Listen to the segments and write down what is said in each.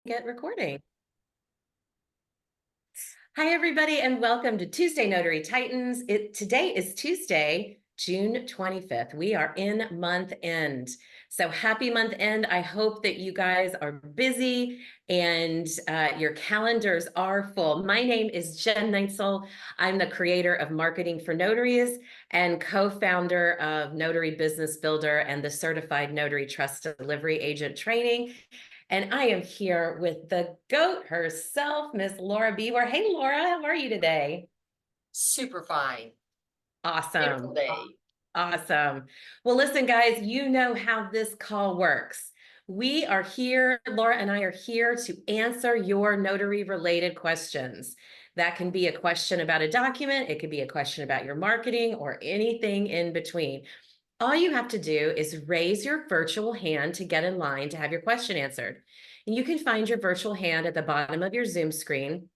get recording. Hi, everybody, and welcome to Tuesday Notary Titans. Today is Tuesday, June 25th. We are in month end. So happy month end. I hope that you guys are busy and your calendars are full. My name is Jen Neitzel. I'm the creator of Marketing for Notaries and co-founder of Notary Business Builder and the Certified Notary Trust Delivery Agent Training. And I am here with the GOAT herself, Miss Laura Biewer. Hey, Laura, how are you today? Super fine. Awesome. Beautiful day. Awesome. Well, listen, guys, you know how this call works. We are here, Laura and I are here to answer your notary-related questions. That can be a question about a document, it could be a question about your marketing, or anything in between. All you have to do is raise your virtual hand to get in line to have your question answered. And you can find your virtual hand at the bottom of your Zoom screen,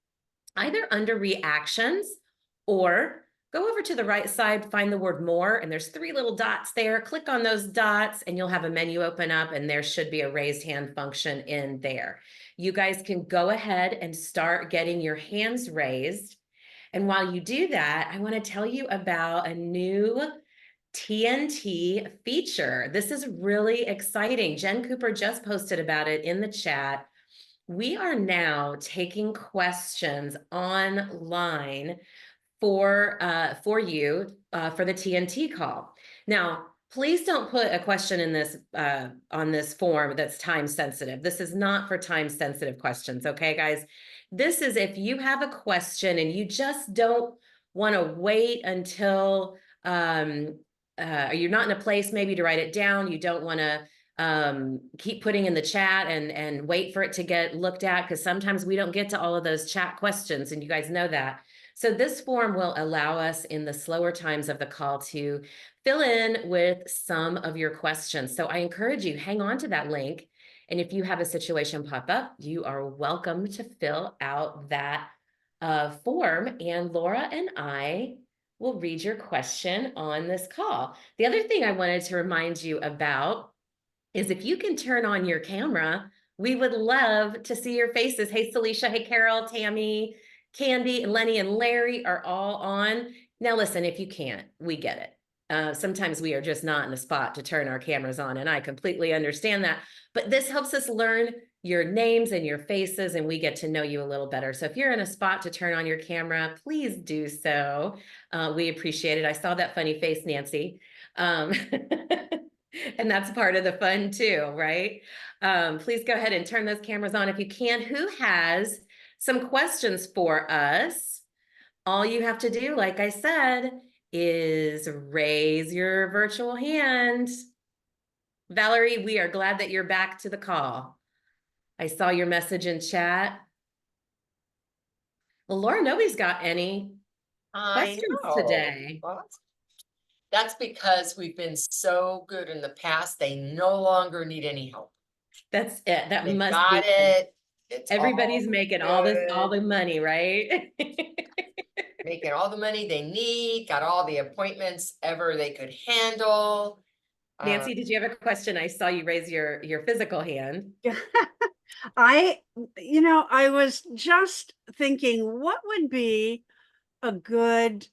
either under reactions or go over to the right side, find the word more, and there's 3 little dots there. Click on those dots and you'll have a menu open up and there should be a raised hand function in there. You guys can go ahead and start getting your hands raised. And while you do that, I want to tell you about a new TNT feature. This is really exciting. Jen Cooper just posted about it in the chat. We are now taking questions online for you for the TNT call. Now, please don't put a question in this on this form that's time sensitive. This is not for time sensitive questions, okay, guys? This is if you have a question and you just don't want to wait until you're not in a place maybe to write it down. You don't want to keep putting in the chat and wait for it to get looked at, because sometimes we don't get to all of those chat questions, and you guys know that. So this form will allow us in the slower times of the call to fill in with some of your questions. So I encourage you, hang on to that link. And if you have a situation pop up, you are welcome to fill out that form. And Laura and I will read your question on this call. The other thing I wanted to remind you about is if you can turn on your camera, we would love to see your faces. Hey, Celicia, hey, Carol, Tammy, Candy, Lenny, and Larry are all on. Now, listen, if you can't, we get it. Sometimes we are just not in a spot to turn our cameras on, and I completely understand that. But this helps us learn your names and your faces, and we get to know you a little better. So if you're in a spot to turn on your camera, please do so. We appreciate it. I saw that funny face, Nancy. And that's part of the fun too, right? Please go ahead and turn those cameras on if you can. Who has some questions for us? All you have to do, like I said, is raise your virtual hand. Valerie, we are glad that you're back to the call. I saw your message in chat. Well, Laura, nobody's got any questions today. Well, that's because we've been so good in the past. They no longer need any help. That's it. That They must got be it. It's everybody's all making good. all the money, right? Making all the money they need, got all the appointments ever they could handle. Nancy, did you have a question? I saw you raise your physical hand. Yeah. I was just thinking, what would be a good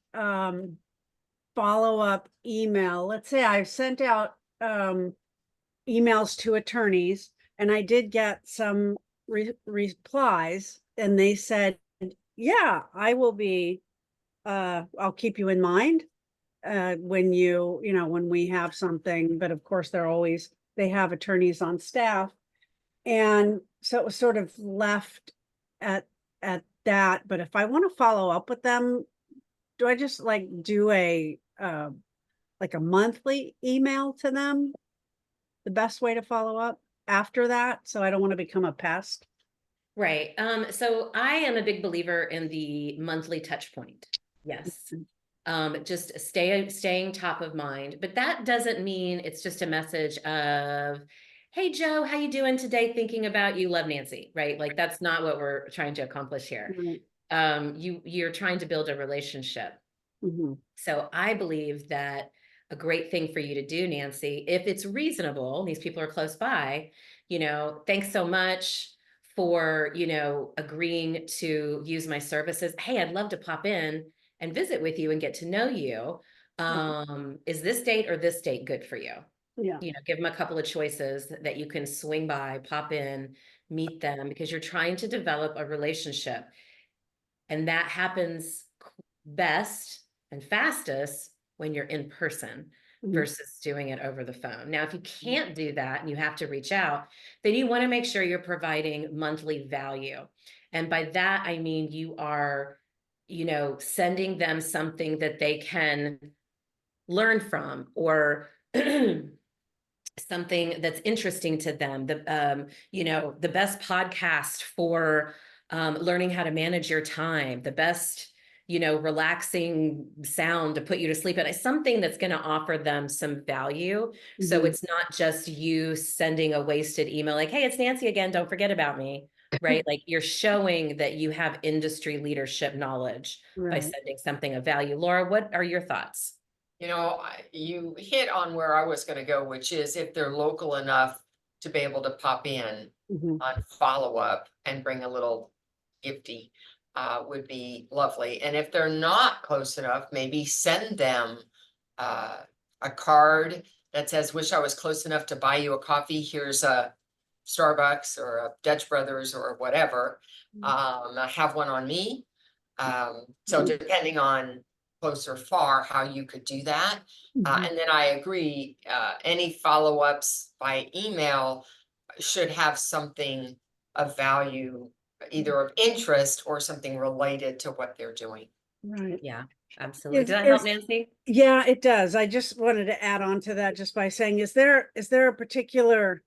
follow-up email? Let's say I've sent out emails to attorneys and I did get some replies, and they said, yeah, I will be, I'll keep you in mind when when we have something. But of course, they have attorneys on staff. And so it was sort of left at that. But if I want to follow up with them, do I just do a monthly email to them? The best way to follow up after that, so I don't want to become a pest. Right. So I am a big believer in the monthly touch point. Yes. Just staying top of mind. But that doesn't mean it's just a message of, hey, Joe, how you doing today? Thinking about you, love, Nancy, right? Like that's not what we're trying to accomplish here. Right. You're trying to build a relationship. Mm-hmm. So I believe that a great thing for you to do, Nancy, if it's reasonable, these people are close by, thanks so much for, agreeing to use my services. Hey, I'd love to pop in and visit with you and get to know you. Is this date or this date good for you? Yeah. Give them a couple of choices that you can swing by, pop in, meet them, because you're trying to develop a relationship. And that happens best and fastest when you're in person versus doing it over the phone. Now, if you can't do that and you have to reach out, then you want to make sure you're providing monthly value. And by that, I mean, you are, sending them something that they can learn from, or something that's interesting to them. The best podcast for learning how to manage your time, the best, relaxing sound to put you to sleep at, something that's going to offer them some value. So it's not just you sending a wasted email like, hey, it's Nancy again, don't forget about me, right? Like, you're showing that you have industry leadership knowledge by Right. sending something of value. Laura, what are your thoughts? You hit on where I was gonna go, which is if they're local enough to be able to pop in on follow-up and bring a little gifty, would be lovely. And if they're not close enough, maybe send them a card that says, wish I was close enough to buy you a coffee. Here's a Starbucks or a Dutch Brothers or whatever. I have one on me. So depending on close or far, how you could do that. And then I agree, any follow-ups by email should have something of value, either of interest or something related to what they're doing. Right. Yeah, absolutely. Does that help, Nancy? Yeah, it does. I just wanted to add on to that just by saying, is there a particular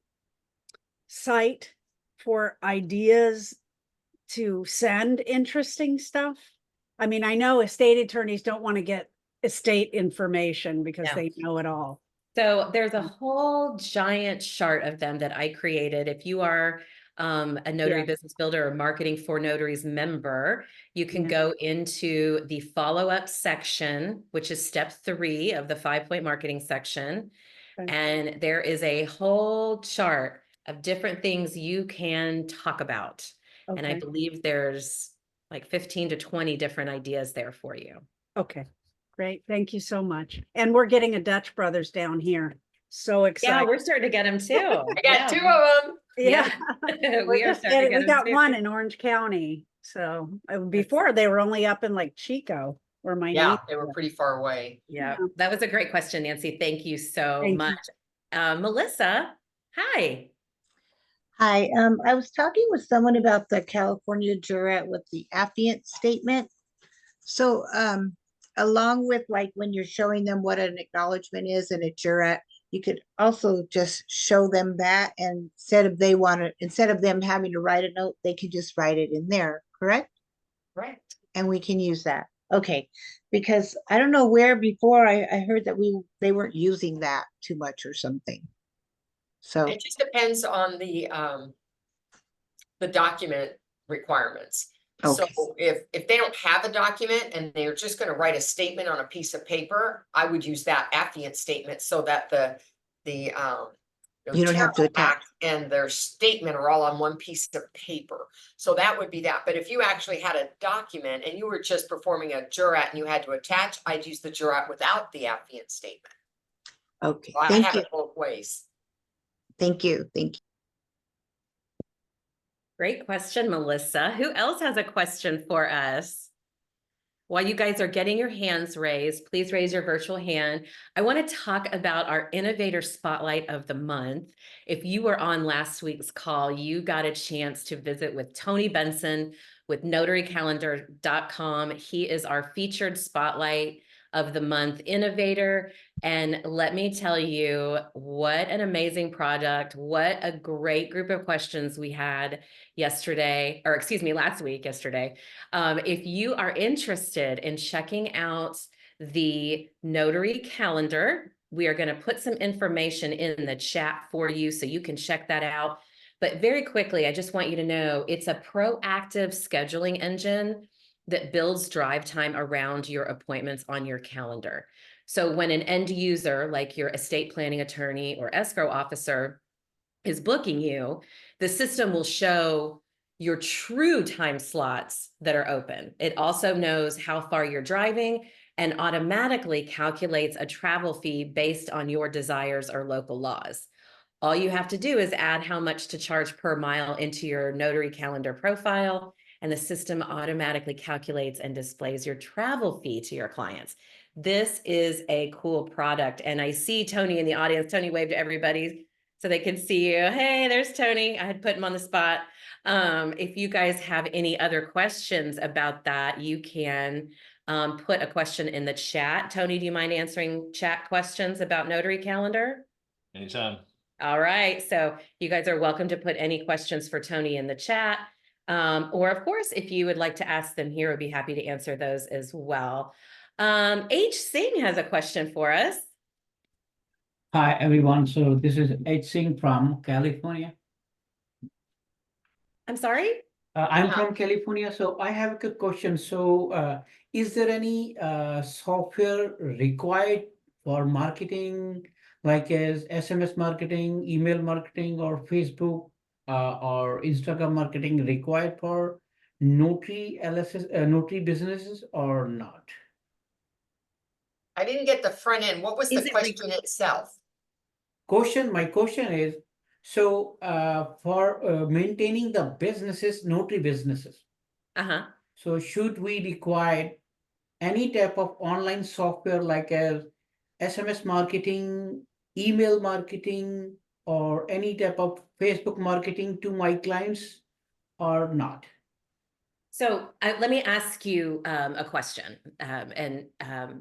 site for ideas to send interesting stuff? I mean, I know estate attorneys don't want to get estate information because Yeah. they know it all. So there's a whole giant chart of them that I created. If you are a Notary Business Builder or Marketing for Notaries member, you can go into the follow-up section, which is step 3 of the 5-point marketing section. And there is a whole chart of different things you can talk about. And I believe there's like 15 to 20 different ideas there for you. Okay, great. Thank you so much. And we're getting a Dutch Brothers down here. So excited. Yeah, we're starting to get them too. I got 2 of them. Yeah. We are starting to get we got them one too. in Orange County. So before they were only up in like Chico or my Yeah, they were pretty far away. Yeah, that was a great question, Nancy. Thank you so Thank much. Melissa, hi. Hi, I was talking with someone about the California jurat with the affiant statement. So, along with like when you're showing them what an acknowledgement is and a jurat, you could also just show them that, and instead of them having to write a note, they could just write it in there, correct? Right. And we can use that. Okay, because I don't know where before I heard that they weren't using that too much or something. So It just depends on the document requirements. So okay. if they don't have a document and they're just going to write a statement on a piece of paper, I would use that affiant statement so that You don't have to attach. and their statement are all on one piece of paper. So that would be that. But if you actually had a document and you were just performing a jurat and you had to attach, I'd use the jurat without the affiant statement. Okay, So I thank have you. it both ways. Thank you. Thank you. Great question, Melissa. Who else has a question for us? While you guys are getting your hands raised, please raise your virtual hand. I want to talk about our Innovator Spotlight of the Month. If you were on last week's call, you got a chance to visit with Tony Benson with notarycalendar.com. He is our featured Spotlight of the Month innovator. And let me tell you, what an amazing product. What a great group of questions we had last week. If you are interested in checking out the Notary calendar, we are going to put some information in the chat for you so you can check that out. But very quickly, I just want you to know it's a proactive scheduling engine that builds drive time around your appointments on your calendar. So when an end user, like your estate planning attorney or escrow officer, is booking you, the system will show your true time slots that are open. It also knows how far you're driving and automatically calculates a travel fee based on your desires or local laws. All you have to do is add how much to charge per mile into your notary calendar profile, and the system automatically calculates and displays your travel fee to your clients. This is a cool product. And I see Tony in the audience. Tony, wave to everybody so they can see you. Hey, there's Tony. I had put him on the spot. If you guys have any other questions about that, you can put a question in the chat. Tony, do you mind answering chat questions about Notary Calendar? Anytime. All right, so you guys are welcome to put any questions for Tony in the chat. Or of course, if you would like to ask them here, I'd be happy to answer those as well. H. Singh has a question for us. Hi, everyone. So this is H. Singh from California. I'm sorry? I'm from California, so I have a quick question. So is there any software required for marketing, like as SMS marketing, email marketing, or Facebook or Instagram marketing required for notary LSS, notary businesses or not? I didn't get the front end. What was Is the it question itself? My question is, so for maintaining the businesses, notary businesses, Uh-huh. so should we require any type of online software like as SMS marketing, email marketing, or any type of Facebook marketing to my clients or not? So let me ask you a question and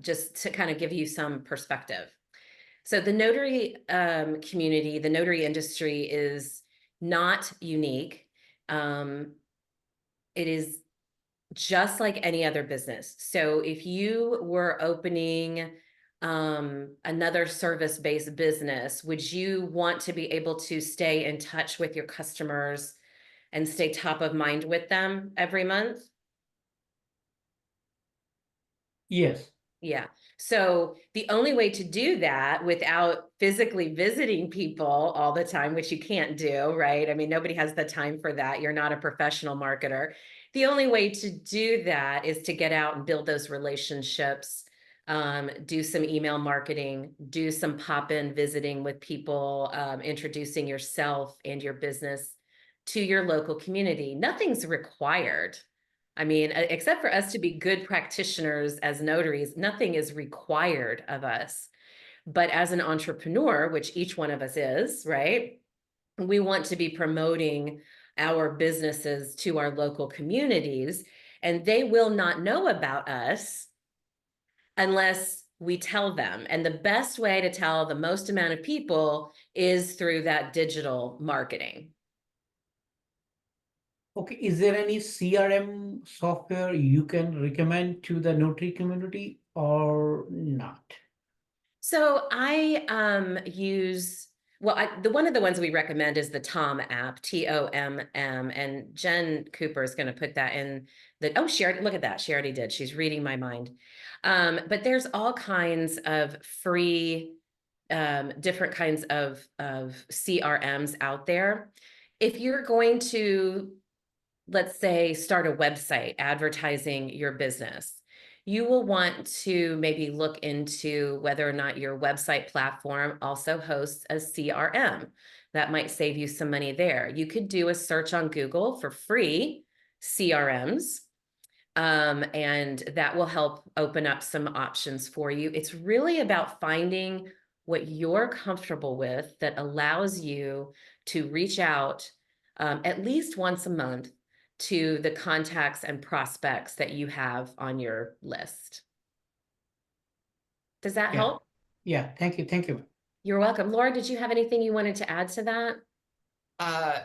just to kind of give you some perspective. So the notary community, the notary industry is not unique. It is just like any other business. So if you were opening another service-based business, would you want to be able to stay in touch with your customers and stay top of mind with them every month? Yes. Yeah. So the only way to do that without physically visiting people all the time, which you can't do, right? I mean, nobody has the time for that. You're not a professional marketer. The only way to do that is to get out and build those relationships, do some email marketing, do some pop-in visiting with people, introducing yourself and your business to your local community. Nothing's required. I mean, except for us to be good practitioners as notaries, nothing is required of us. But as an entrepreneur, which each one of us is, right? We want to be promoting our businesses to our local communities, and they will not know about us unless we tell them. And the best way to tell the most amount of people is through that digital marketing. Okay, is there any CRM software you can recommend to the notary community or not? So I use, well, the one of the ones we recommend is the Tom app, TOMM, and Jen Cooper is going to put that in the, oh, she already, look at that. She already did. She's reading my mind. But there's all kinds of free, different kinds of CRMs out there. If you're going to, let's say, start a website advertising your business, you will want to maybe look into whether or not your website platform also hosts a CRM. That might save you some money there. You could do a search on Google for free CRMs, and that will help open up some options for you. It's really about finding what you're comfortable with that allows you to reach out at least once a month to the contacts and prospects that you have on your list. Does that help? Yeah, thank you. Thank you. You're welcome. Laura, did you have anything you wanted to add to that?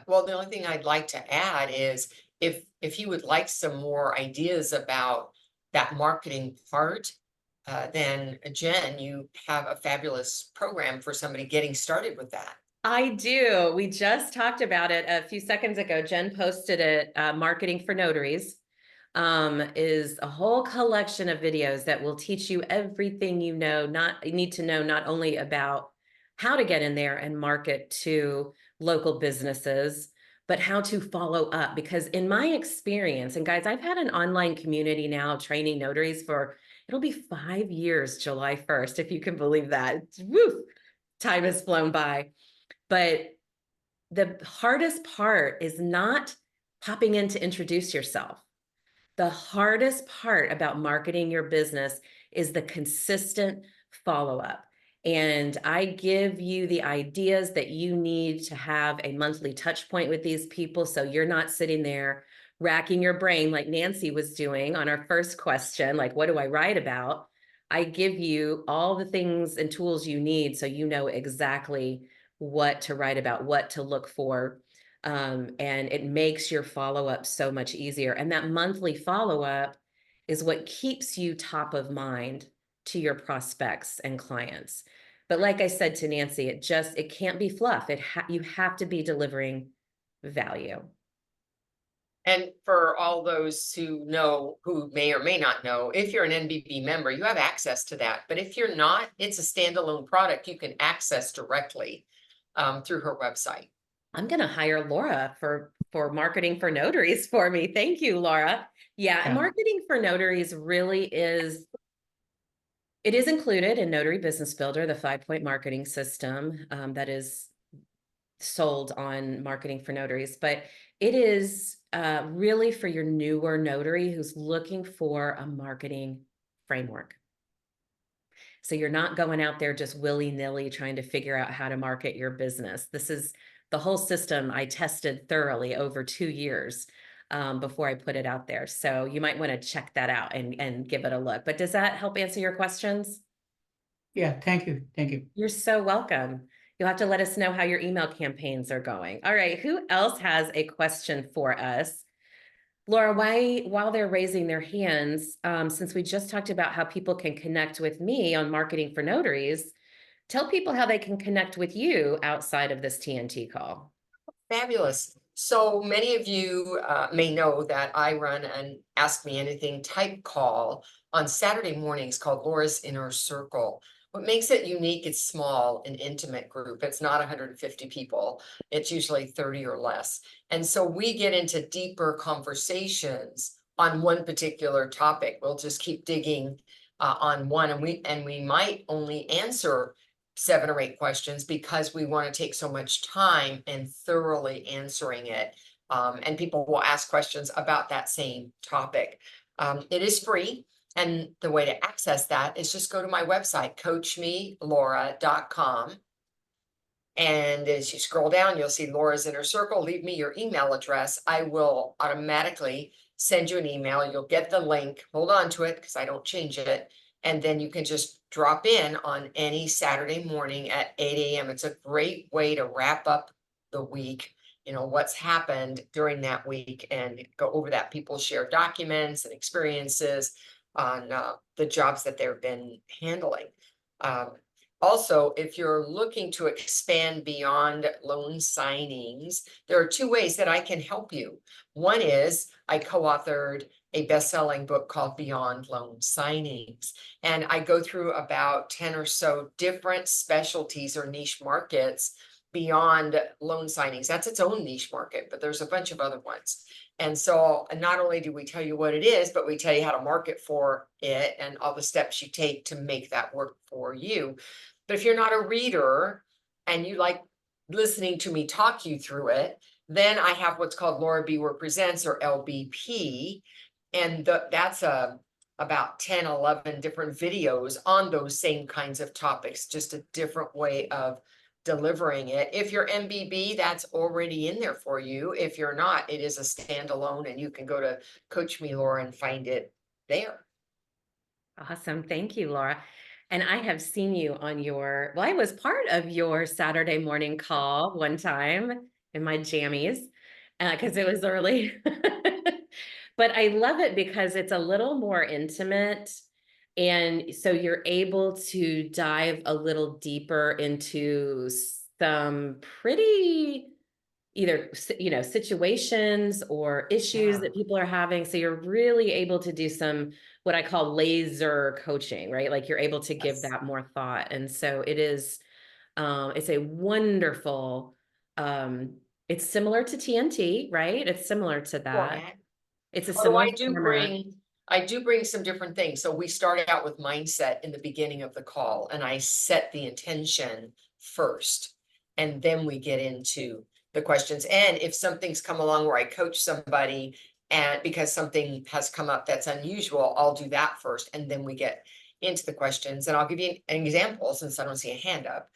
Well, the only thing I'd like to add is if you would like some more ideas about that marketing part, then Jen, you have a fabulous program for somebody getting started with that. I do. We just talked about it a few seconds ago. Jen posted it, Marketing for Notaries, is a whole collection of videos that will teach you everything you need to know, not only about how to get in there and market to local businesses, but how to follow up. Because in my experience, and guys, I've had an online community now training notaries for, it'll be 5 years, July 1st, if you can believe that. Woo, time has flown by. But the hardest part is not popping in to introduce yourself. The hardest part about marketing your business is the consistent follow-up. And I give you the ideas that you need to have a monthly touch point with these people, so you're not sitting there racking your brain like Nancy was doing on our first question, like, what do I write about? I give you all the things and tools you need so you know exactly what to write about, what to look for. And it makes your follow-up so much easier. And that monthly follow-up is what keeps you top of mind to your prospects and clients. But like I said to Nancy, it can't be fluff. You have to be delivering value. And for all those who may or may not know, if you're an NBB member, you have access to that. But if you're not, it's a standalone product you can access directly through her website. I'm going to hire Laura for marketing for notaries for me. Thank you, Laura. Yeah, marketing for notaries really is, it is included in Notary Business Builder, the 5-point marketing system that is sold on marketing for notaries, but it is really for your newer notary who's looking for a marketing framework. So you're not going out there just willy-nilly trying to figure out how to market your business. This is the whole system I tested thoroughly over 2 years before I put it out there. So you might want to check that out and give it a look. But does that help answer your questions? Yeah, thank you. Thank you. You're so welcome. You'll have to let us know how your email campaigns are going. All right, who else has a question for us? Laura, while they're raising their hands, since we just talked about how people can connect with me on Marketing for Notaries, tell people how they can connect with you outside of this TNT call. Fabulous. So many of you may know that I run an Ask Me Anything type call on Saturday mornings called Laura's Inner Circle. What makes it unique, it's small, an intimate group. It's not 150 people. It's usually 30 or less. And so we get into deeper conversations on one particular topic. We'll just keep digging on one, and we might only answer 7 or 8 questions because we want to take so much time and thoroughly answering it. And people will ask questions about that same topic. It is free. And the way to access that is just go to my website, coachmelaura.com. And as you scroll down, you'll see Laura's Inner Circle. Leave me your email address. I will automatically send you an email. You'll get the link. Hold on to it because I don't change it. And then you can just drop in on any Saturday morning at 8 a.m. It's a great way to wrap up the week, what's happened during that week, and go over that. People share documents and experiences on the jobs that they've been handling. Also, if you're looking to expand beyond loan signings, there are 2 ways that I can help you. One is I co-authored a best-selling book called Beyond Loan Signings. And I go through about 10 or so different specialties or niche markets beyond loan signings. That's its own niche market, but there's a bunch of other ones. And so not only do we tell you what it is, but we tell you how to market for it and all the steps you take to make that work for you. But if you're not a reader and you like listening to me talk you through it, then I have what's called Laura Biewer Presents, or LBP. And that's about 10, 11 different videos on those same kinds of topics, just a different way of delivering it. If you're MBB, that's already in there for you. If you're not, it is a standalone, and you can go to Coach Me Laura and find it there. Awesome. Thank you, Laura. And I have seen you on I was part of your Saturday morning call one time in my jammies because it was early. But I love it because it's a little more intimate. And so you're able to dive a little deeper into some pretty either, situations or issues that people are having. So you're really able to do some, what I call laser coaching, right? Like you're able to give that more thought. And so it is, it's a wonderful It's similar to TNT, right? It's similar to that. Format. It's a Although similar I do format. bring some different things. So we started out with mindset in the beginning of the call, and I set the intention first. And then we get into the questions. And if something's come along where I coach somebody and because something has come up that's unusual, I'll do that first. And then we get into the questions. And I'll give you an example since I don't see a hand up.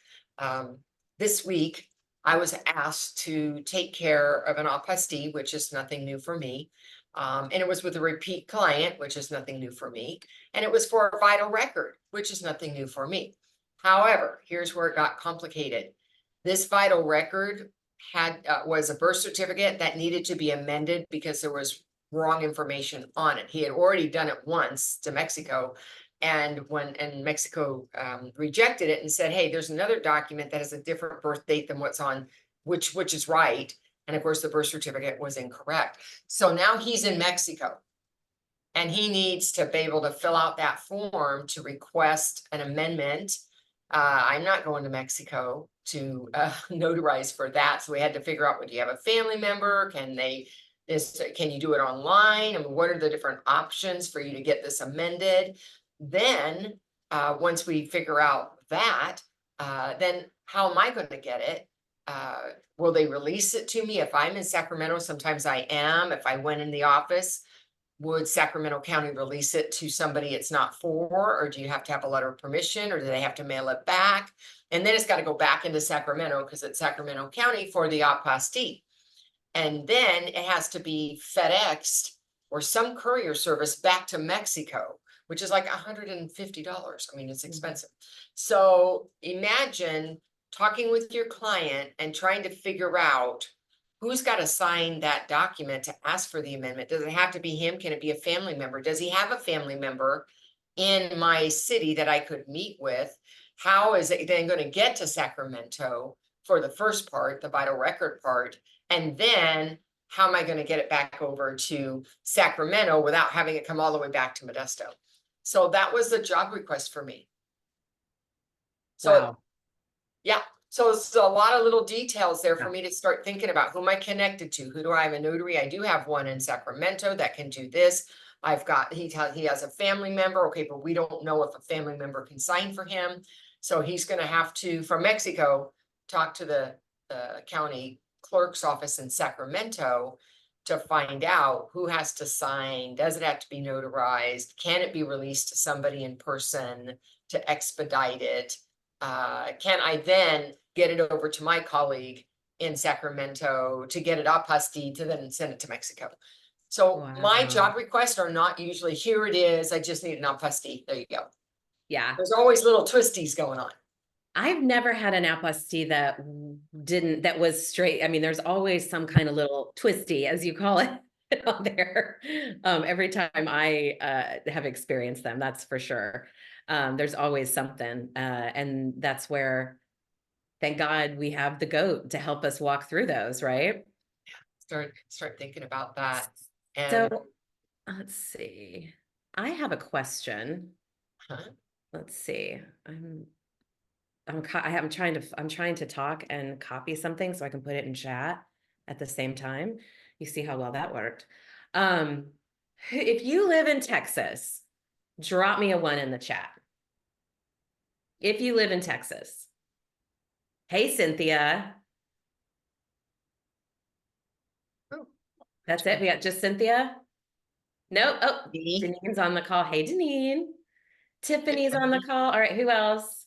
This week, I was asked to take care of an apostille, which is nothing new for me. And it was with a repeat client, which is nothing new for me. And it was for a vital record, which is nothing new for me. However, here's where it got complicated. This vital record was a birth certificate that needed to be amended because there was wrong information on it. He had already done it once to Mexico. And Mexico rejected it and said, hey, there's another document that has a different birth date than what's on, which is right. And of course, the birth certificate was incorrect. So now he's in Mexico. And he needs to be able to fill out that form to request an amendment. I'm not going to Mexico to notarize for that. So we had to figure out, do you have a family member? Can you do it online? I mean, what are the different options for you to get this amended? Then once we figure out that, then how am I going to get it? Will they release it to me? If I'm in Sacramento, sometimes I am. If I went in the office, would Sacramento County release it to somebody it's not for? Or do you have to have a letter of permission, or do they have to mail it back? And then it's got to go back into Sacramento because it's Sacramento County for the apostille. And then it has to be FedExed or some courier service back to Mexico, which is like $150. I mean, it's expensive. So imagine talking with your client and trying to figure out who's got to sign that document to ask for the amendment. Does it have to be him? Can it be a family member? Does he have a family member in my city that I could meet with? How is it then going to get to Sacramento for the first part, the vital record part? And then how am I going to get it back over to Sacramento without having it come all the way back to Modesto? So that was the job request for me. So Wow. yeah, so it's a lot of little details there for Yeah. me to start thinking about. Who am I connected to? Who do I have a notary? I do have one in Sacramento that can do this. I've got, he has a family member. Okay, but we don't know if a family member can sign for him. So he's going to have to, from Mexico, talk to the county clerk's office in Sacramento to find out who has to sign. Does it have to be notarized? Can it be released to somebody in person to expedite it? Can I then get it over to my colleague in Sacramento to get it apostille to then send it to Mexico? So my Wow. job requests are not usually, here it is, I just need an apostille. There you go. Yeah. There's always little twisties going on. I've never had an apostille that was straight. I mean, there's always some kind of little twisty, as you call it, on there. Every time I have experienced them, that's for sure. There's always something. And that's where, thank God, we have the GOAT to help us walk through those, right? Start thinking about that. And So let's see. I have a question. huh? Let's see. I'm trying to talk and copy something so I can put it in chat at the same time. You see how well that worked. If you live in Texas, drop me a 1 in the chat. If you live in Texas. Hey, Cynthia. Oh. That's it. We got just Cynthia. Nope. Oh, Me. Denine's on the call. Hey, Denine. Tiffany's on the call. All right. Who else?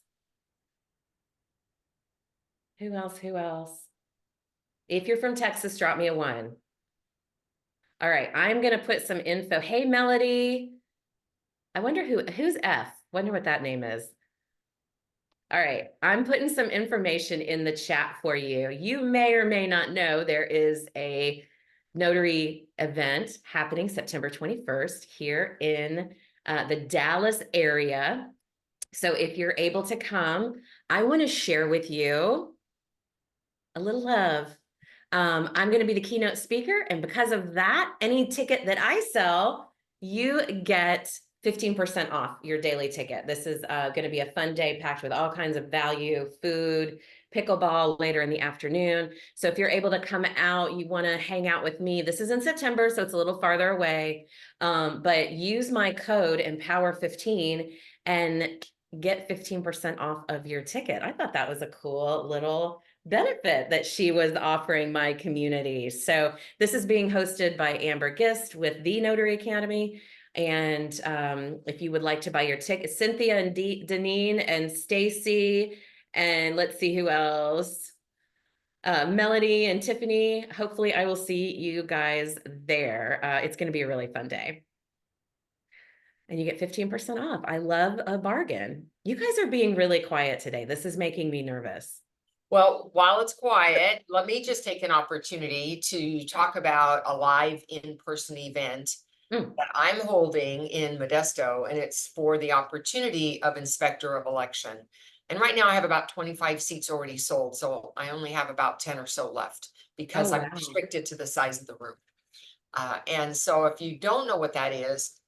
Who else? If you're from Texas, drop me a 1. All right. I'm going to put some info. Hey, Melody. I wonder who's F. Wonder what that name is. All right. I'm putting some information in the chat for you. You may or may not know there is a notary event happening September 21st here in the Dallas area. So if you're able to come, I want to share with you a little love. I'm going to be the keynote speaker. And because of that, any ticket that I sell, you get 15% off your daily ticket. This is going to be a fun day packed with all kinds of value, food, pickleball later in the afternoon. So if you're able to come out, you want to hang out with me. This is in September, so it's a little farther away. But use my code EMPOWER15 and get 15% off of your ticket. I thought that was a cool little benefit that she was offering my community. So this is being hosted by Amber Gist with the Notary Academy. And if you would like to buy your ticket, Cynthia and Deneen and Stacy, and let's see who else. Melody and Tiffany, hopefully I will see you guys there. It's going to be a really fun day. And you get 15% off. I love a bargain. You guys are being really quiet today. This is making me nervous. Well, while it's quiet, let me just take an opportunity to talk about a live in-person event that I'm holding in Modesto, and it's for the opportunity of Inspector of Election. And right now I have about 25 seats already sold, so I only have about 10 or so left because Oh, I'm wow. restricted to the size of the room. And so if you don't know what that is,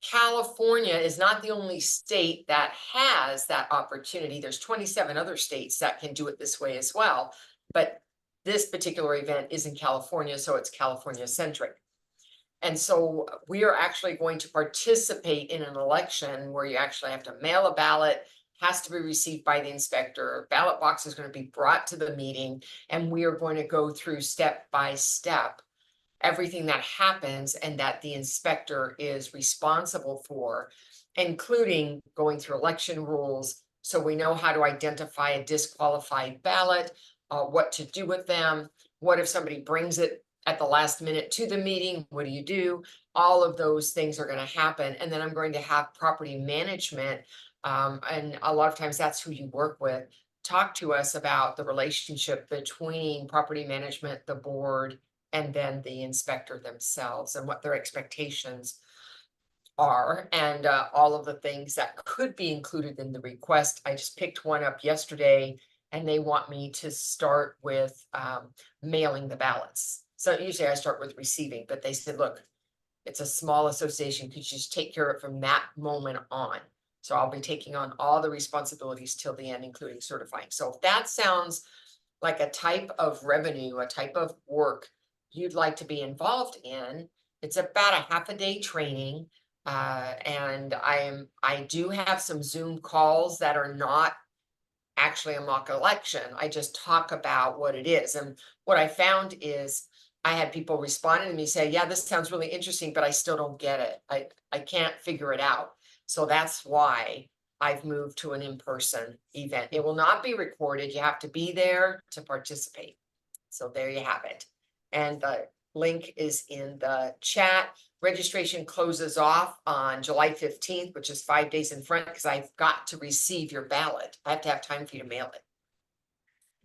California is not the only state that has that opportunity. There's 27 other states that can do it this way as well. But this particular event is in California, so it's California centric. And so we are actually going to participate in an election where you actually have to mail a ballot, has to be received by the inspector. Ballot box is going to be brought to the meeting, and we are going to go through step by step everything that happens and that the inspector is responsible for, including going through election rules. So we know how to identify a disqualified ballot, what to do with them. What if somebody brings it at the last minute to the meeting? What do you do? All of those things are going to happen. And then I'm going to have property management. And a lot of times that's who you work with. Talk to us about the relationship between property management, the board, and then the inspector themselves and what their expectations are, and all of the things that could be included in the request. I just picked one up yesterday, and they want me to start with mailing the ballots. So usually I start with receiving, but they said, look, it's a small association, could you just take care of it from that moment on? So I'll be taking on all the responsibilities till the end, including certifying. So if that sounds like a type of revenue, a type of work you'd like to be involved in, it's about a half a day training. And I do have some Zoom calls that are not actually a mock election. I just talk about what it is. And what I found is I had people responding to me say, yeah, this sounds really interesting, but I still don't get it. I can't figure it out. So that's why I've moved to an in-person event. It will not be recorded. You have to be there to participate. So there you have it. And the link is in the chat. Registration closes off on July 15th, which is 5 days in front, because I've got to receive your ballot. I have to have time for you to mail it.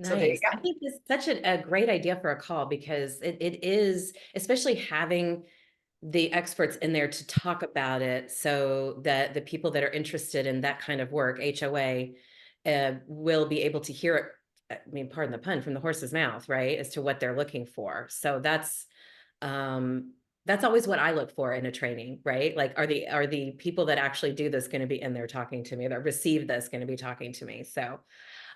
So there you Nice. go. I think this is such a great idea for a call because it is, especially having the experts in there to talk about it so that the people that are interested in that kind of work, HOA, will be able to hear it, I mean, pardon the pun, from the horse's mouth, right, as to what they're looking for. So that's always what I look for in a training, right? Like, are the people that actually do this going to be in there talking to me, that receive this going to be talking to me? So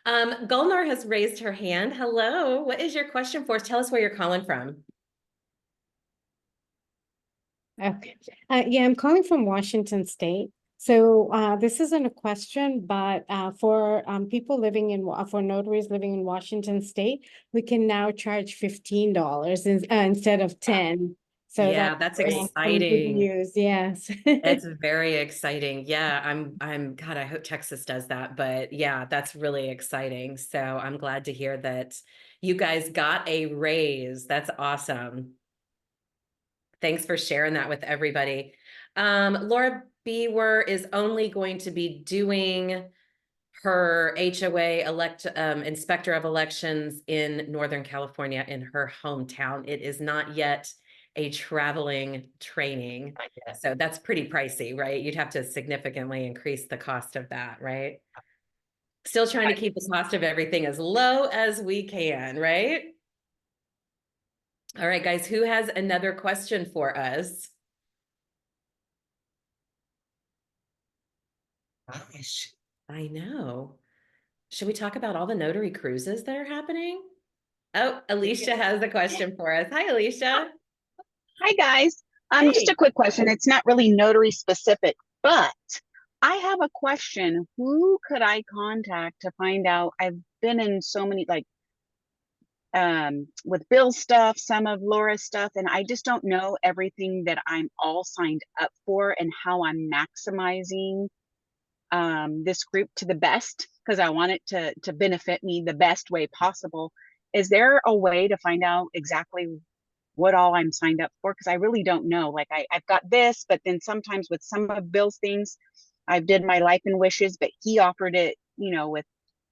Gulnar has raised her hand. Hello, what is your question for us? Tell us where you're calling from. Okay. Yeah, I'm calling from Washington State. So this isn't a question, but for people living in, for notaries living in Washington State, we can now charge $15 instead of 10. So Yeah, that's some good exciting. news. Yes. It's very exciting. Yeah, God, I hope Texas does that. But yeah, that's really exciting. So I'm glad to hear that you guys got a raise. That's awesome. Thanks for sharing that with everybody. Laura Biewer is only going to be doing her HOA inspector of elections in Northern California in her hometown. It is not yet a traveling training. So that's pretty pricey, right? You'd have to significantly increase the cost of that, right? Still trying to keep the cost of everything as low as we can, right? All right, guys, who has another question for us? Gosh. I know. should we talk about all the notary cruises that are happening? Oh, Alicia has a question for us. Hi, Alicia. Hi, guys. Just Hey. a quick question. It's not really notary specific, but I have a question. Who could I contact to find out? I've been in so many, like, with Bill's stuff, some of Laura's stuff, and I just don't know everything that I'm all signed up for and how I'm maximizing this group to the best, because I want it to benefit me the best way possible. Is there a way to find out exactly what all I'm signed up for? Because I really don't know. Like I've got this, but then sometimes with some of Bill's things, I did my life and wishes, but he offered it, with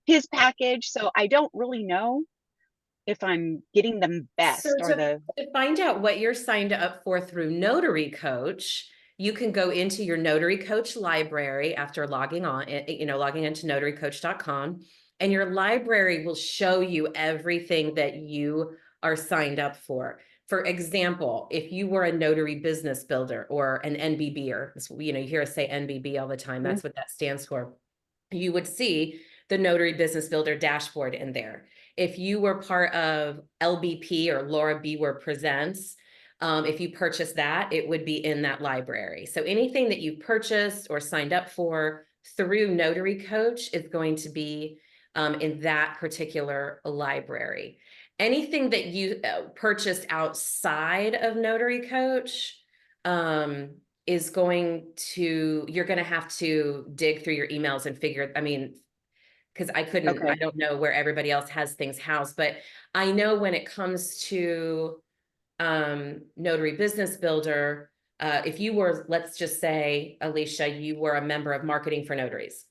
his package. So I don't really know if I'm getting them best So or the. to find out what you're signed up for through Notary Coach, you can go into your Notary Coach library after logging on, logging into notarycoach.com, and your library will show you everything that you are signed up for. For example, if you were a notary business builder or an NBBer, you hear us say NBB all the time, that's what that stands for. You would see the Notary Business Builder dashboard in there. If you were part of LBP or Laura Biewer Presents, if you purchased that, it would be in that library. So anything that you purchased or signed up for through Notary Coach is going to be in that particular library. Anything that you purchased outside of Notary Coach is you're going to have to dig through your emails and figure, because Okay. I don't know where everybody else has things housed, but I know when it comes to Notary Business Builder, if you were, let's just say, Alicia, you were a member of Marketing for Notaries,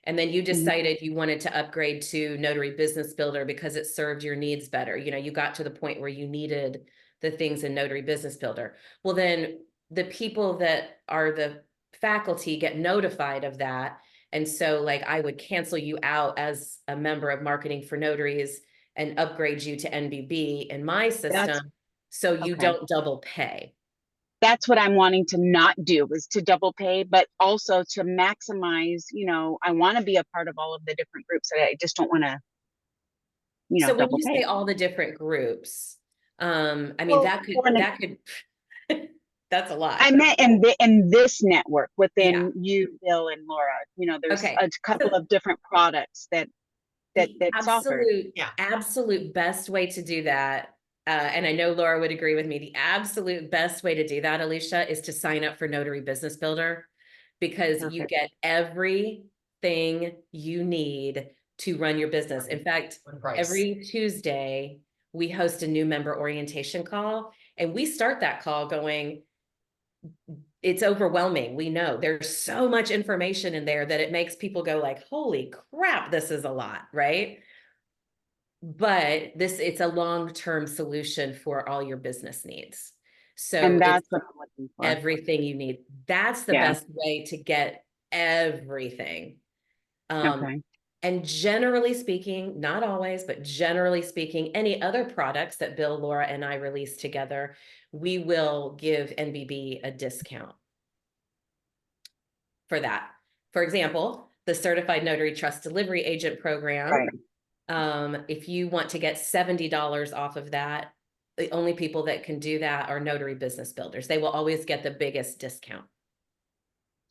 and then you decided you wanted to upgrade to Notary Business Builder because it served your needs better. You got to the point where you needed the things in Notary Business Builder. Well, then the people that are the faculty get notified of that. And so like I would cancel you out as a member of Marketing for Notaries and upgrade you to NBB in my system so you okay. don't double pay. That's what I'm wanting to not do, is to double pay, but also to maximize, I want to be a part of all of the different groups. I just don't want to, So when double you pay. say all the different groups, Well, that could that's a lot. I meant in this network Yeah. within you, Bill, and Laura. There's Okay. a couple of different products that's offered. Absolute best way to do that, and I know Laura would agree with me, the absolute best way to do that, Alicia, is to sign up for Notary Business Builder, because you Perfect. get everything you need to run your business. In fact, One price. every Tuesday, we host a new member orientation call, and we start that call going, it's overwhelming. We know there's so much information in there that it makes people go like, holy crap, this is a lot, right? But it's a long-term solution for all your business needs. So And it's that's what I'm looking for. everything you need. That's the Yeah. best way to get everything. Okay. And generally speaking, not always, but generally speaking, any other products that Bill, Laura, and I release together, we will give NBB a discount for that. For example, the Certified Notary Trust Delivery Agent Program. Right. If you want to get $70 off of that, the only people that can do that are Notary Business Builders. They will always get the biggest discount.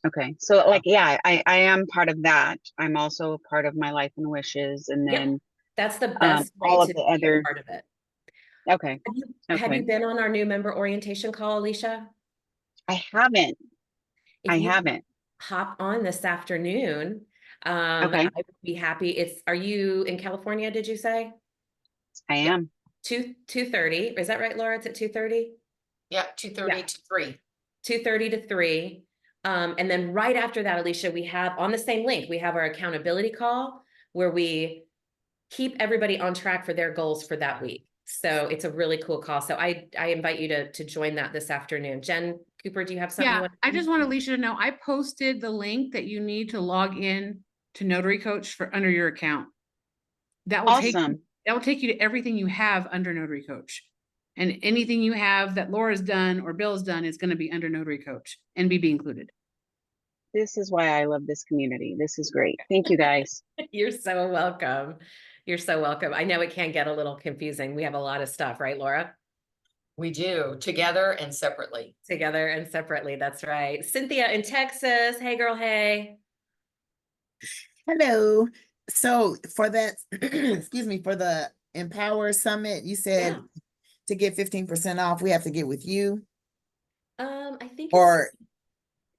Okay. So yeah, I am part of that. I'm also a part of my life and wishes, and Yep. then That's the best way all of to the be other. a part of it. Okay. Have you Okay. been on our new member orientation call, Alicia? I haven't. If I you haven't. hop on this afternoon, Okay. I would be happy. Are you in California, did you say? I am. 2:30. Is that right, Laura? It's at 2:30? Yeah, 2:30 to 3. 2:30 to 3. And then right after that, Alicia, we have on the same link, we have our accountability call where we keep everybody on track for their goals for that week. So it's a really cool call. So I invite you to join that this afternoon. Jen Cooper, do you have something? Yeah, I just want Alicia to know, I posted the link that you need to log in to Notary Coach for under your account. That will take you to everything you have under Notary Coach. And anything you have that Laura's done or Bill's done is going to be under Notary Coach, NBB included. This is why I love this community. This is great. Thank you guys. You're so welcome. You're so welcome. I know it can get a little confusing. We have a lot of stuff, right, Laura? We do, together and separately. Together and separately. That's right. Cynthia in Texas. Hey, girl. Hey. Hello. So for that, excuse me, for the Empower Summit, you said Yeah. to get 15% off, we have to get with you, I think or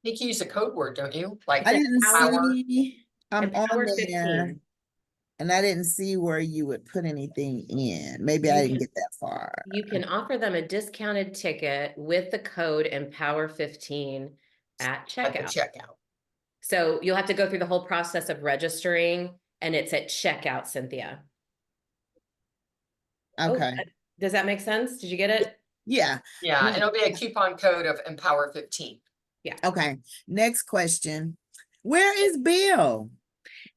I think you use a code word, don't you? Like I didn't power. see, I'm on Empower there 15. and I didn't see where you would put anything in. Maybe You I didn't can- get that far. You can offer them a discounted ticket with the code Empower 15 at At the checkout. checkout. So you'll have to go through the whole process of registering, and it's at checkout, Cynthia. Oh, Okay. does that make sense? Did you get it? Yeah. Yeah, and it'll be a coupon code of Empower 15. Okay. Next question. Where is Bill?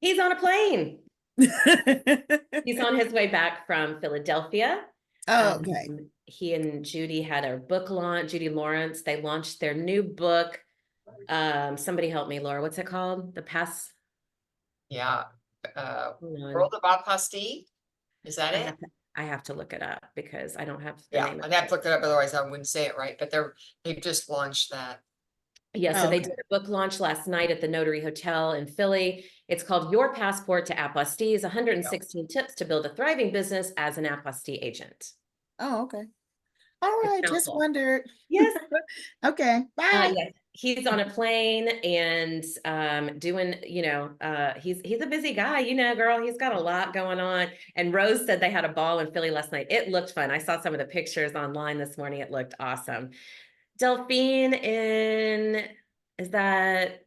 He's on a plane. He's on his way back from Philadelphia. Oh, okay. He and Judy had a book launch. Judy Lawrence, they launched their new book. Somebody help me, Laura. What's it called? The Pass. Yeah. Hold on. World of Apostille? Is that it? I have to look it up because I don't have the Yeah, name of I'd have it. to look it up, otherwise I wouldn't say it right, but they've just launched that. Yeah, so Oh, they okay. did a book launch last night at the Notary Hotel in Philly. It's called Your Passport to Apostilles, 116 Tips to Build a Thriving Business as an Apostille Agent. Oh, okay. All It's right. a Just mouthful. wondered. Yes. Okay. Bye. Yes, he's on a plane and doing, he's a busy guy, girl. He's got a lot going on. And Rose said they had a ball in Philly last night. It looked fun. I saw some of the pictures online this morning. It looked awesome. Delphine is that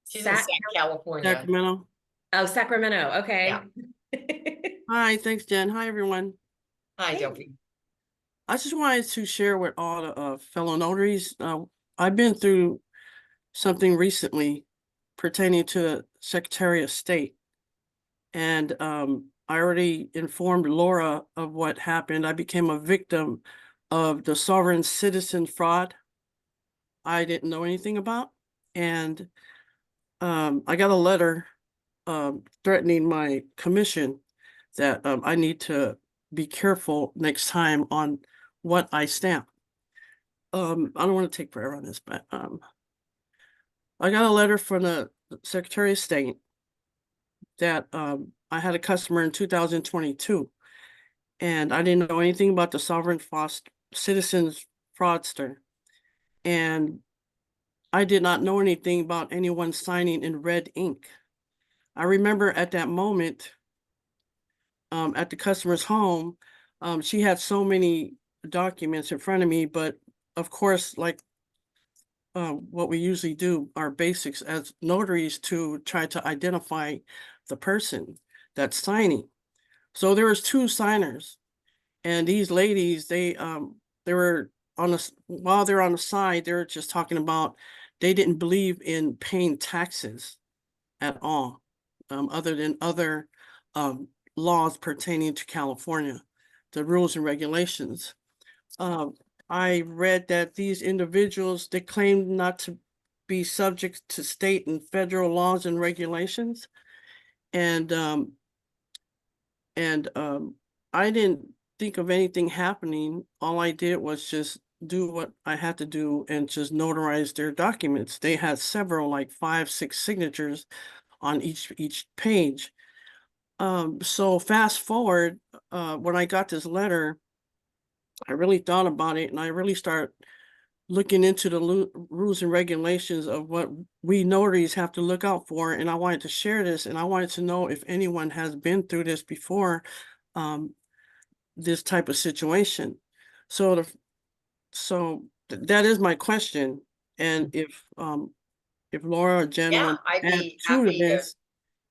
She's in Sac, California. Sacramento. Oh, Sacramento. Okay. Hi, thanks, Jen. Hi, everyone. Hi, Hey. Delphine. I just wanted to share with all the fellow notaries. I've been through something recently pertaining to the Secretary of State. And I already informed Laura of what happened. I became a victim of the sovereign citizen fraud I didn't know anything about. And I got a letter threatening my commission that I need to be careful next time on what I stamp. I don't want to take forever on this, but I got a letter from the Secretary of State that I had a customer in 2022, and I didn't know anything about the sovereign citizens fraudster, and I did not know anything about anyone signing in red ink. I remember at that moment, at the customer's home, she had so many documents in front of me, but of course, like what we usually do, our basics as notaries to try to identify the person that's signing. So there was two signers, and these ladies, they were while they're on the side, they were just talking about they didn't believe in paying taxes at all, other than other laws pertaining to California, the rules and regulations. I read that these individuals, they claimed not to be subject to state and federal laws and regulations. And I didn't think of anything happening. All I did was just do what I had to do and just notarize their documents. They had several, like 5, 6 signatures on each page. So fast forward, when I got this letter, I really thought about it, and I really started looking into the rules and regulations of what we notaries have to look out for. And I wanted to share this, and I wanted to know if anyone has been through this before, this type of situation. So that is my question. And if Laura or Jen Yeah, want I'd to add be to happy to. this,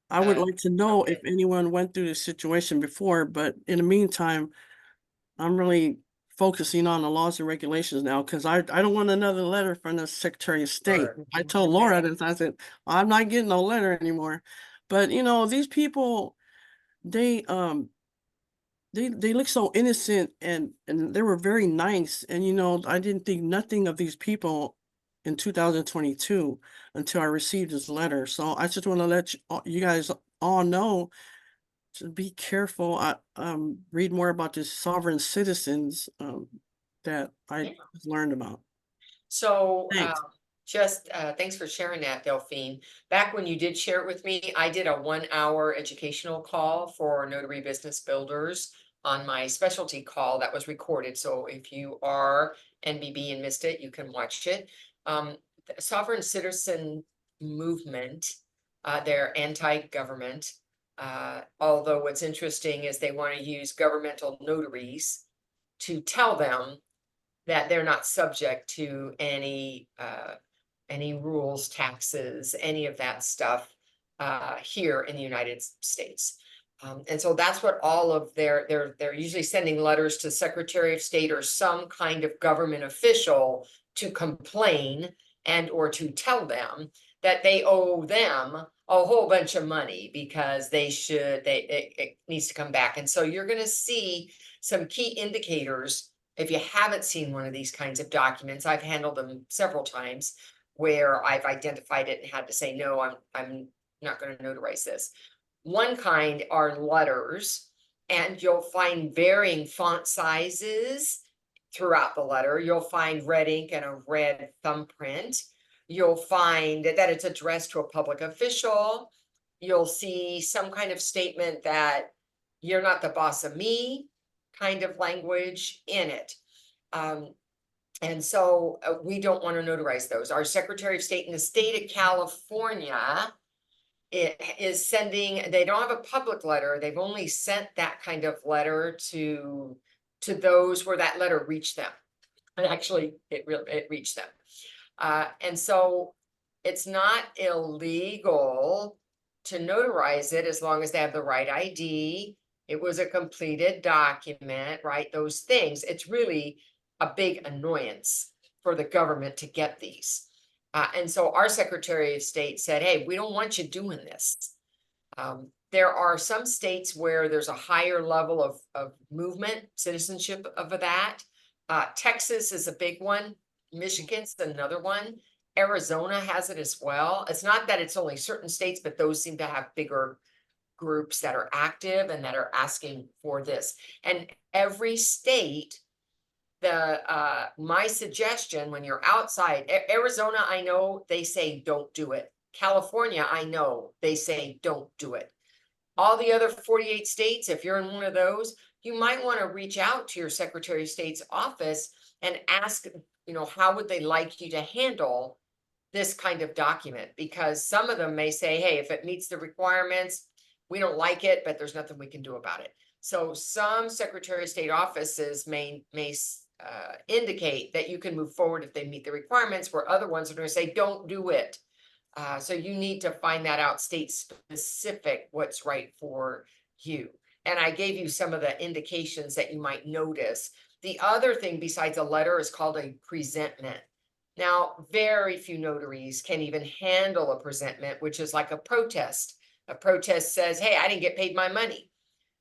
I would like to know okay. if anyone went through this situation before, but in the meantime, I'm really focusing on the laws and regulations now, because I don't want another letter from the Secretary of State. Sure. I told Laura this, I said, I'm not getting no letter anymore. But these people, they look so innocent, and they were very nice. And I didn't think nothing of these people in 2022 until I received this letter. So I just want to let you guys all know to be careful. I read more about this sovereign citizens that I learned about. So, Thanks. thanks for sharing that, Delphine. Back when you did share it with me, I did a 1-hour educational call for notary business builders on my specialty call that was recorded. So if you are NBB and missed it, you can watch it. The sovereign citizen movement, they're anti-government. Although what's interesting is they want to use governmental notaries to tell them that they're not subject to any rules, taxes, any of that stuff here in the United States. And so that's what all of they're usually sending letters to Secretary of State or some kind of government official to complain and or to tell them that they owe them a whole bunch of money because it needs to come back. And so you're going to see some key indicators. If you haven't seen one of these kinds of documents, I've handled them several times where I've identified it and had to say, no, I'm not going to notarize this. One kind are letters, and you'll find varying font sizes throughout the letter. You'll find red ink and a red thumbprint. You'll find that it's addressed to a public official. You'll see some kind of statement that you're not the boss of me kind of language in it. And so we don't want to notarize those. Our Secretary of State in the state of California is sending, they don't have a public letter. They've only sent that kind of letter to those where that letter reached them. And actually it reached them. And so it's not illegal to notarize it as long as they have the right ID. It was a completed document, right? Those things. It's really a big annoyance for the government to get these. And so our Secretary of State said, hey, we don't want you doing this. There are some states where there's a higher level of movement, citizenship of that. Texas is a big one. Michigan's another one. Arizona has it as well. It's not that it's only certain states, but those seem to have bigger groups that are active and that are asking for this. And every state, my suggestion when you're outside, Arizona, I know they say don't do it. California, I know they say don't do it. All the other 48 states, if you're in one of those, you might want to reach out to your Secretary of State's office and ask, how would they like you to handle this kind of document? Because some of them may say, hey, if it meets the requirements, we don't like it, but there's nothing we can do about it. So some Secretary of State offices may indicate that you can move forward if they meet the requirements, where other ones are going to say, don't do it. So you need to find that out state specific, what's right for you. And I gave you some of the indications that you might notice. The other thing besides a letter is called a presentment. Now, very few notaries can even handle a presentment, which is like a protest. A protest says, hey, I didn't get paid my money.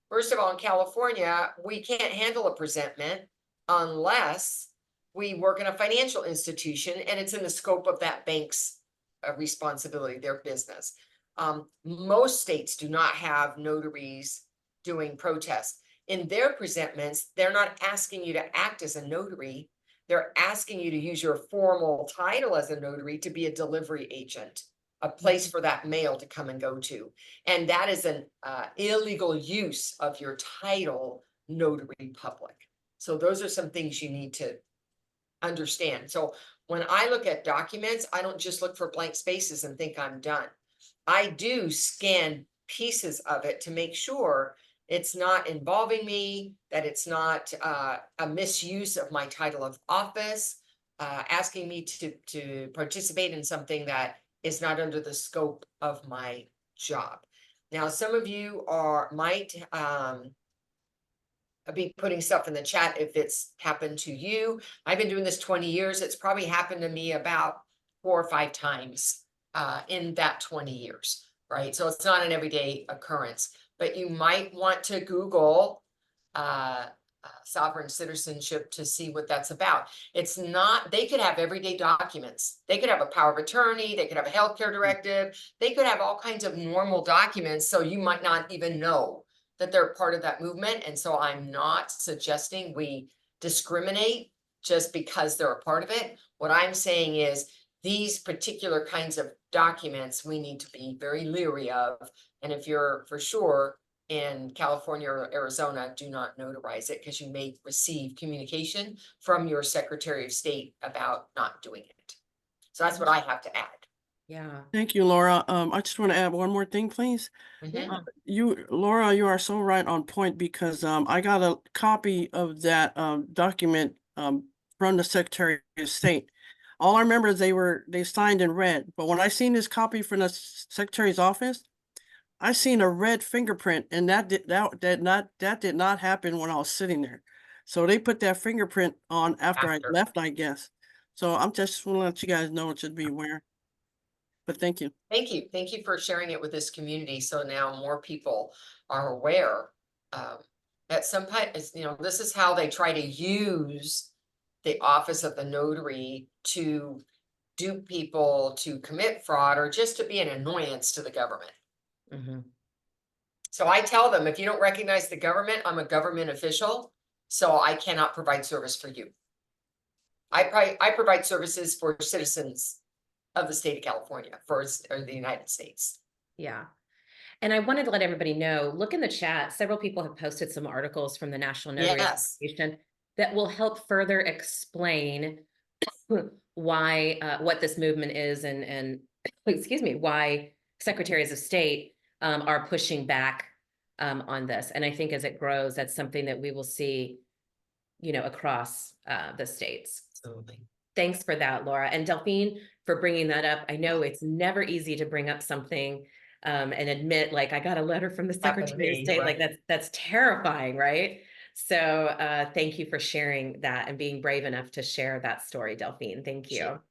First of all, in California, we can't handle a presentment unless we work in a financial institution and it's in the scope of that bank's responsibility, their business. Most states do not have notaries doing protests. In their presentments, they're not asking you to act as a notary. They're asking you to use your formal title as a notary to be a delivery agent, a place for that mail to come and go to. And that is an illegal use of your title, notary public. So those are some things you need to understand. So when I look at documents, I don't just look for blank spaces and think I'm done. I do scan pieces of it to make sure it's not involving me, that it's not a misuse of my title of office, asking me to participate in something that is not under the scope of my job. Now, some of you might be putting stuff in the chat if it's happened to you. I've been doing this 20 years. It's probably happened to me about 4 or 5 times in that 20 years, right? So it's not an everyday occurrence, but you might want to Google sovereign citizenship to see what that's about. It's not, they could have everyday documents. They could have a power of attorney, they could have a healthcare directive, they could have all kinds of normal documents, so you might not even know that they're part of that movement. And so I'm not suggesting we discriminate just because they're a part of it. What I'm saying is these particular kinds of documents we need to be very leery of. And if you're for sure in California or Arizona, do not notarize it because you may receive communication from your Secretary of State about not doing it. So that's what I have to add. Yeah. Thank you, Laura. I just want to add one more thing, please. Laura, you are so right on point because I got a copy of that document from the Secretary of State. All I remember is they signed in red, but when I seen this copy from the Secretary's office, I seen a red fingerprint, and that did not happen when I was sitting there. So they put that fingerprint on after I left, I guess. So I'm just want to let you guys know it should be aware. But thank you. Thank you. Thank you for sharing it with this community. So now more people are aware that sometimes, you know, this is how they try to use the office of the notary to dupe people to commit fraud or just to be an annoyance to the government. So I tell them, if you don't recognize the government, I'm a government official, so I cannot provide service for you. I provide services for citizens of the state of California, or the United States. Yeah. And I wanted to let everybody know, look in the chat, several people have posted some articles from the National Notary Association that will help further explain why, what this movement is and excuse me, why secretaries of state are pushing back on this. And I think as it grows, that's something that we will see, you know, across the states. Absolutely. Thanks for that, Laura. And Delphine, for bringing that up. I know it's never easy to bring up something and admit, like, I got a letter from the Secretary of State. Right. Like, that's terrifying, right? So thank you for sharing that and being brave enough to share that story, Delphine. Thank you. Sure.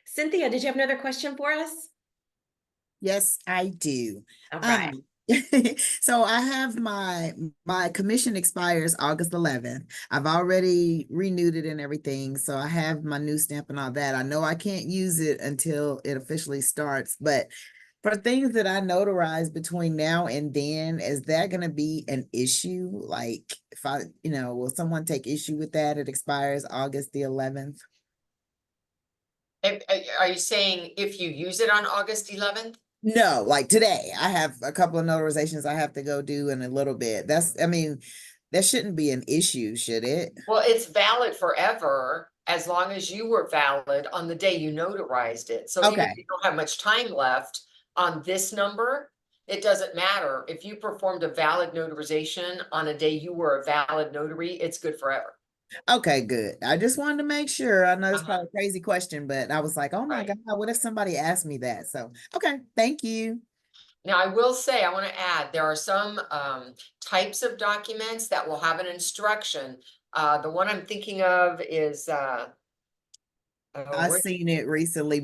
Cynthia, did you have another question for us? Yes, I do. All right. So I have my commission expires August 11th. I've already renewed it and everything. So I have my new stamp and all that. I know I can't use it until it officially starts, but for things that I notarize between now and then, is that going to be an issue? Like if I, you know, will someone take issue with that? It expires August the 11th. Are you saying if you use it on August 11th? No, like today, I have a couple of notarizations I have to go do in a little bit. I mean, that shouldn't be an issue, should it? Well, it's valid forever as long as you were valid on the day you notarized it. So even if you don't have much time left on this number, it doesn't matter. If you performed a valid notarization on a day you were a valid notary, it's good forever. Okay, good. I just wanted to make sure. I know it's probably a crazy question, but I was like, oh my God, what if somebody asked me that? So, okay, thank you. Now, I will say, I want to add, there are some types of documents that will have an instruction. The one I'm thinking of is I've seen it recently.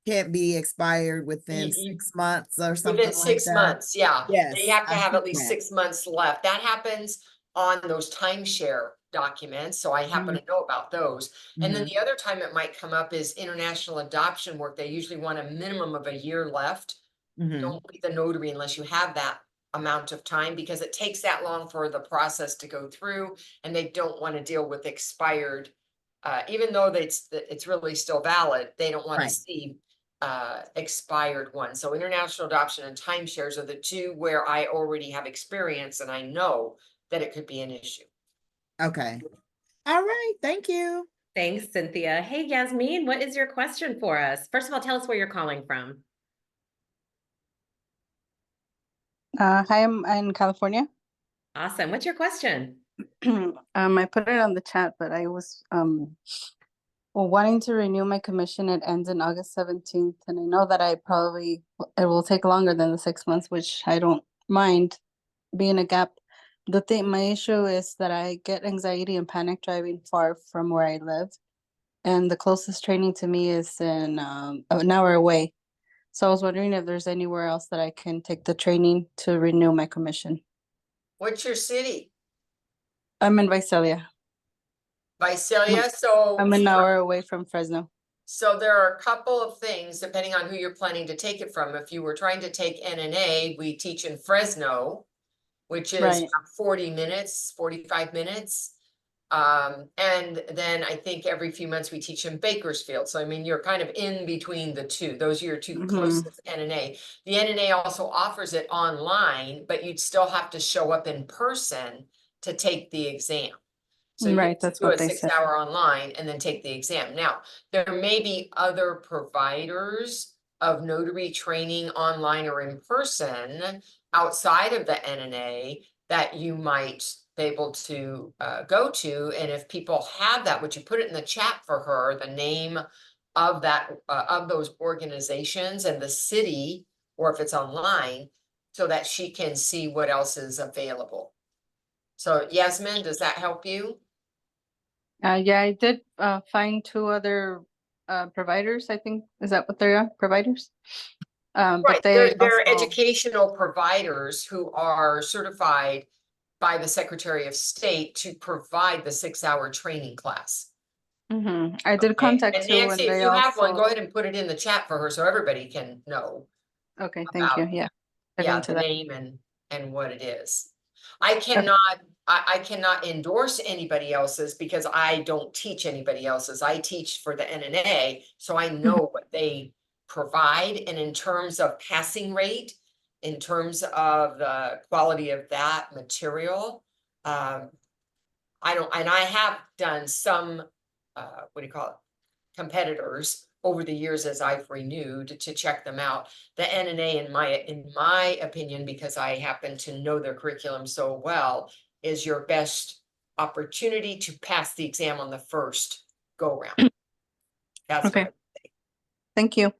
Can't be expired within 6 months or something within 6 months. Yeah. Yes, You have to I've have at seen least that. 6 months left. That happens on those timeshare documents. So I happen to know about those. And then the other time it might come up is international adoption work. They usually want a minimum of a year left. Don't be the notary unless you have that amount of time, because it takes that long for the process to go through, and they don't want to deal with expired, even though it's really still valid. They don't want to see expired ones. So international adoption and timeshares are the two where I already have experience and I know that it could be an issue. Okay. All right. Thank you. Thanks, Cynthia. Hey, Yasmin, what is your question for us? First of all, tell us where you're calling from. Hi, I'm in California. Awesome. What's your question? I put it on the chat, but I was wanting to renew my commission. It ends in August 17th, and I know that it will take longer than the 6 months, which I don't mind being a gap. My issue is that I get anxiety and panic driving far from where I live, and the closest training to me is in an hour away. So I was wondering if there's anywhere else that I can take the training to renew my commission. What's your city? I'm in Visalia. Visalia, so. I'm an hour away from Fresno. So there are a couple of things, depending on who you're planning to take it from. If you were trying to take NNA, we teach in Fresno, which is Right. about 40 minutes, 45 minutes. And then I think every few months we teach in Bakersfield. So I mean, you're kind of in between the two. Those are your two Mhm. closest NNA. The NNA also offers it online, but you'd still have to show up in person to take the exam. So you Right, that's do what a they said. 6-hour online and then take the exam. Now, there may be other providers of notary training online or in person outside of the NNA that you might be able to go to. And if people have that, would you put it in the chat for her, the name of that of those organizations and the city, or if it's online, so that she can see what else is available. So Yasmin, does that help you? Yeah, I did find two other providers, I think. Is that what they are? Providers? Right, But they they're also, educational providers who are certified by the Secretary of State to provide the 6-hour training class. Mhm. I did Okay, contact and two, Nancy, and if they you have one, go also. ahead and put it in the chat for her so everybody can know. Okay, thank you. About, Yeah. yeah, Into the that. name and what it is. I cannot endorse anybody else's because I don't teach anybody else's. I teach for the NNA, so I know what they provide. And in terms of passing rate, in terms of the quality of that material, I have done some, what do you call it? Competitors over the years as I've renewed to check them out. The NNA, in my opinion, because I happen to know their curriculum so well, is your best opportunity to pass the exam on the first go round. That's Okay. what. Thank you.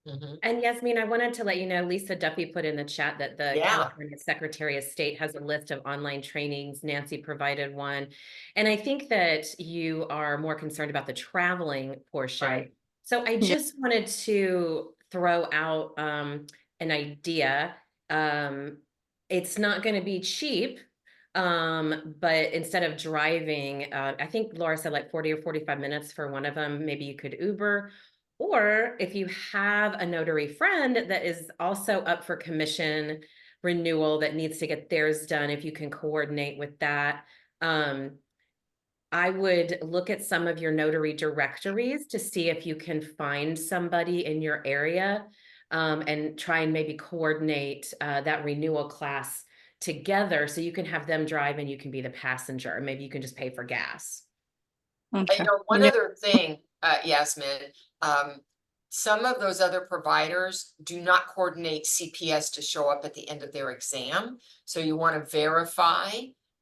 Mhm. And Yasmin, I wanted to let you know, Lisa Duffy put in the chat that the Yeah. California Secretary of State has a list of online trainings. Nancy provided one. And I think that you are more concerned about the traveling portion. Right. So I just wanted to throw out an idea. It's not going to be cheap. But instead of driving, I think Laura said like 40 or 45 minutes for one of them, maybe you could Uber. Or if you have a notary friend that is also up for commission renewal that needs to get theirs done, if you can coordinate with that. I would look at some of your notary directories to see if you can find somebody in your area and try and maybe coordinate that renewal class together so you can have them drive and you can be the passenger. Maybe you can just pay for gas. Okay. One Yeah. other thing, Yasmin, some of those other providers do not coordinate CPS to show up at the end of their exam. So you want to verify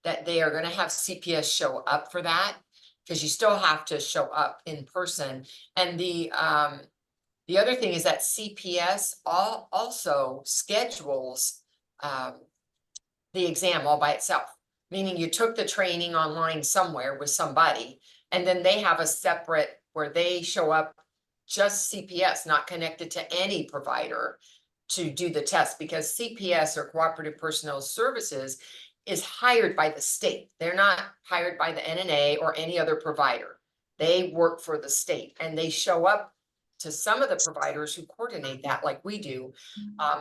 that they are going to have CPS show up for that, because you still have to show up in person. And the other thing is that CPS also schedules the exam all by itself, meaning you took the training online somewhere with somebody, and then they have a separate where they show up, just CPS, not connected to any provider, to do the test, because CPS, or Cooperative Personnel Services, is hired by the state. They're not hired by the NNA or any other provider. They work for the state, and they show up to some of the providers who coordinate that like we do.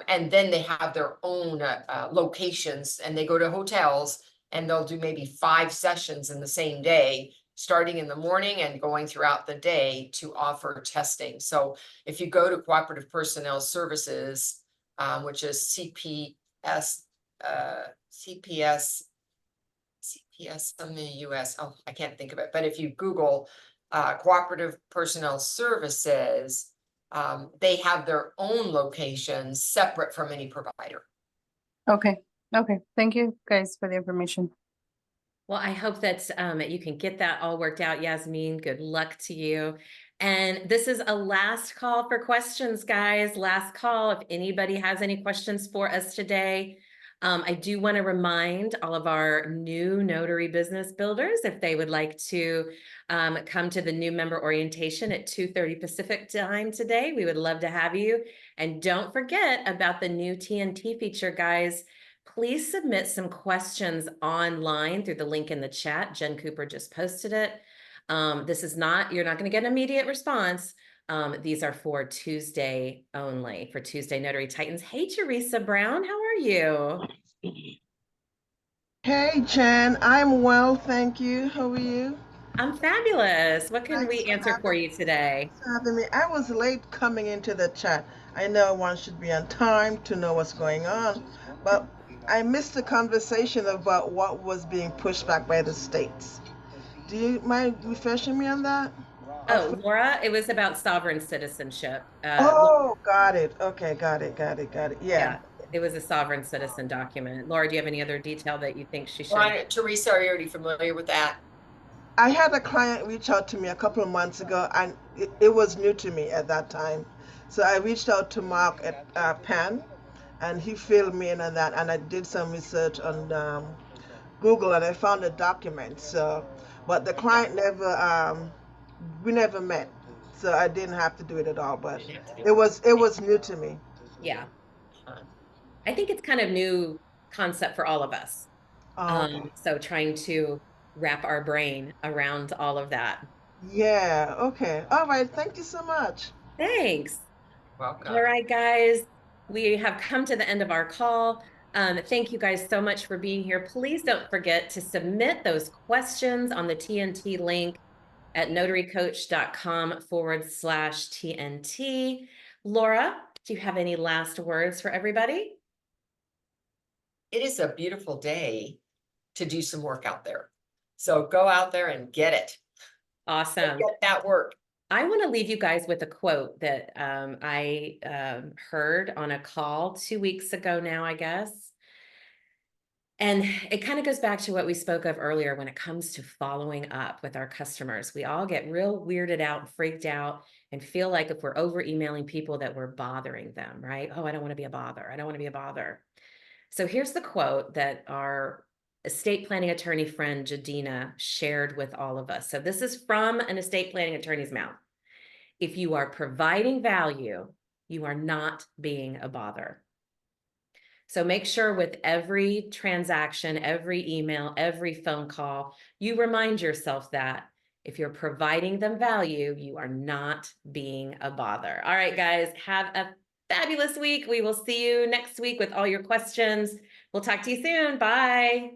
And then they have their own locations, and they go to hotels, and they'll do maybe 5 sessions in the same day, starting in the morning and going throughout the day to offer testing. So if you go to Cooperative Personnel Services, which is CPS in the US, oh, I can't think of it, but if you Google Cooperative Personnel Services, they have their own locations separate from any provider. Okay. Okay. Thank you guys for the information. Well, I hope that you can get that all worked out, Yasmin. Good luck to you. And this is a last call for questions, guys. Last call. If anybody has any questions for us today, I do want to remind all of our new notary business builders, if they would like to come to the new member orientation at 2:30 Pacific time today, we would love to have you. And don't forget about the new TNT feature, guys. please submit some questions online through the link in the chat. Jen Cooper just posted it. This is not, you're not going to get an immediate response. These are for Tuesday only, for Tuesday Notary Titans. Hey, Teresa Brown, how are you? Hey, Jen, I'm well, thank you. How are you? I'm fabulous. What can Thanks we for answer for having, you today? thanks for having me. I was late coming into the chat. I know one should be on time to know what's going on, but I missed the conversation about what was being pushed back by the states. Do you mind refreshing me on that? Oh, Laura, it was about sovereign citizenship. Oh, got it. Okay, got it, got it, got it. Yeah. Yeah, it was a sovereign citizen document. Laura, do you have any other detail that you think she should? Right, Teresa, are you already familiar with that? I had a client reach out to me a couple of months ago, and it was new to me at that time. So I reached out to Mark at Penn, and he filled me in on that. And I did some research on Google, and I found a document. So, but the client never, we never met, so I didn't have to do it at all. But Didn't have to do it was new to me. Yeah, Huh. I think it's kind of new concept for all of us. Oh, okay. So trying to wrap our brain around all of that. Yeah. Okay. All right. Thank you so much. Thanks. All Welcome. right, guys, we have come to the end of our call. Thank you guys so much for being here. Please don't forget to submit those questions on the TNT link at notarycoach.com/TNT. Laura, do you have any last words for everybody? It is a beautiful day to do some work out there. So go out there and get it. Awesome. Get that work. I want to leave you guys with a quote that I heard on a call 2 weeks ago now, I guess. And it kind of goes back to what we spoke of earlier when it comes to following up with our customers. We all get real weirded out and freaked out and feel like if we're over emailing people that we're bothering them, right? Oh, I don't want to be a bother. I don't want to be a bother. So here's the quote that our estate planning attorney friend Jadina shared with all of us. So this is from an estate planning attorney's mouth. If you are providing value, you are not being a bother. So make sure with every transaction, every email, every phone call, you remind yourself that if you're providing them value, you are not being a bother. All right, guys, have a fabulous week. We will see you next week with all your questions. We'll talk to you soon. Bye.